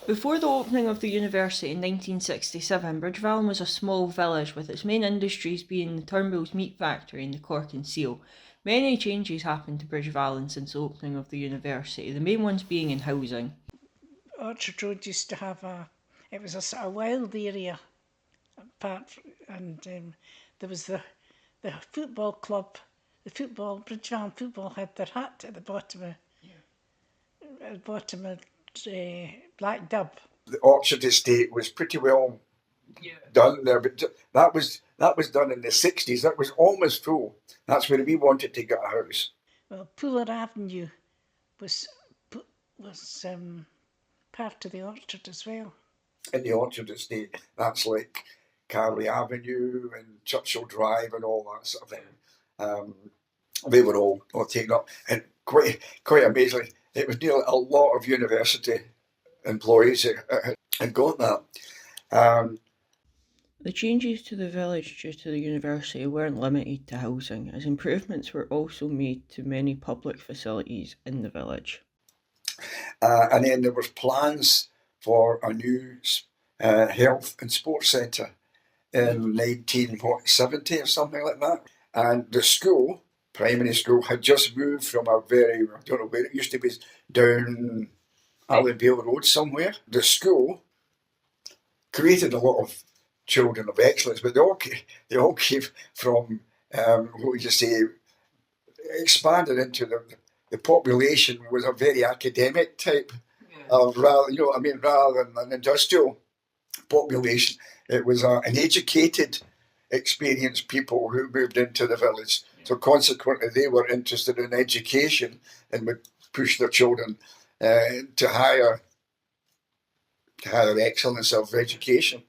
Before the opening of the university in 1967, Bridge of Allan was a small village with its main industries being the Turnbull's meat factory and the Cork and Seal. Many changes happened to Bridge of Allan since the opening of the university, the main ones being in housing. Orchard Road used to have it was a sort of wild area, and there was the football club, Bridge of Allan football had their hut at the bottom of Black Dub. The Orchard estate was pretty well done there, but that was done in the 60s. That was almost full. That's where we wanted to get a house. Well, Puller Avenue was part of the orchard as well. In the Orchard estate, that's like Carley Avenue and Churchill Drive and all that sort of thing. They were all taken up, and quite amazingly, it was nearly a lot of university employees had got that. The changes to the village due to the university weren't limited to housing, as improvements were also made to many public facilities in the village. And then there was plans for a new health and sports centre in 1970 or something like that. And the school, primary school, had just moved from I don't know where it used to be, down Allenvale Road somewhere. The school created a lot of children of excellence, but they all came from, what would you say, expanded into the population was a very academic type of, rather than an industrial population. It was an educated, experienced people who moved into the village. So consequently, they were interested in education and would push their children to higher excellence of education.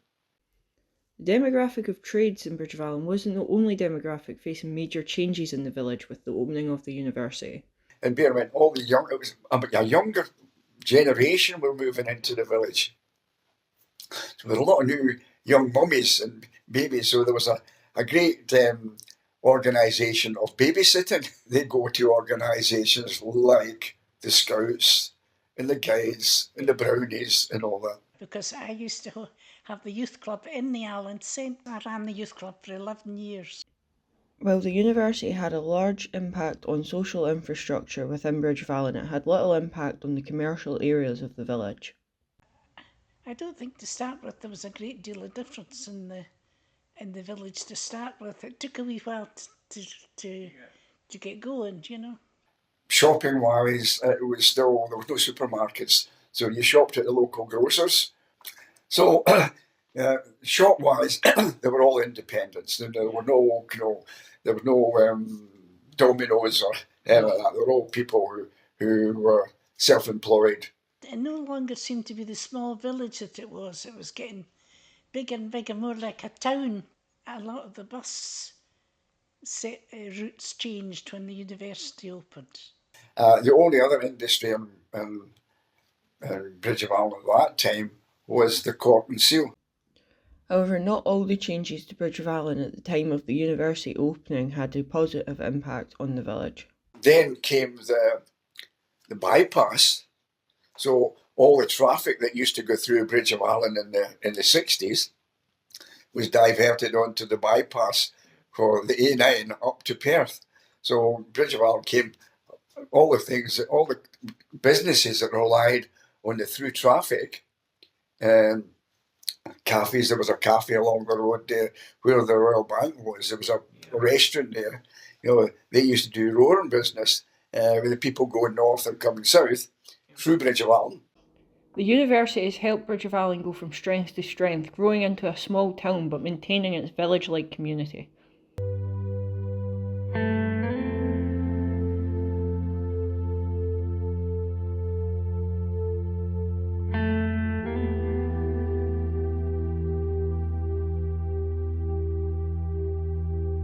The demographic of trades in Bridge of Allan wasn't the only demographic facing major changes in the village with the opening of the university. And bear in mind, it was a younger generation were moving into the village. So there were a lot of new young mummies and babies. So there was a great organisation of babysitting. They'd go to organisations like the Scouts and the Guides and the Brownies and all that. Because I used to have the youth club in the Allan Centre. I ran the youth club for 11 years. While the university had a large impact on social infrastructure within Bridge of Allan, it had little impact on the commercial areas of the village. I don't think to start with there was a great deal of difference in the village to start with. It took a wee while to get going, you know. Shopping wise, there was no supermarkets, so you shopped at the local grocers. So shop wise, they were all independents. There were no Dominoes or anything like that. They were all people who were self-employed. It no longer seemed to be the small village that it was. It was getting bigger and bigger, more like a town. A lot of the bus routes changed when the university opened. The only other industry in Bridge of Allan at that time was the Cork and Seal. However, not all the changes to Bridge of Allan at the time of the university opening had a positive impact on the village. Then came the bypass. So all the traffic that used to go through Bridge of Allan in the 60s was diverted onto the bypass for the A9 up to Perth. So Bridge of Allan came, all the businesses that relied on the through traffic, cafes. There was a cafe along the road there where the Royal Bank was. There was a restaurant there. They used to do roaring business with the people going north and coming south through Bridge of Allan. The university has helped Bridge of Allan go from strength to strength, growing into a small town but maintaining its village-like community.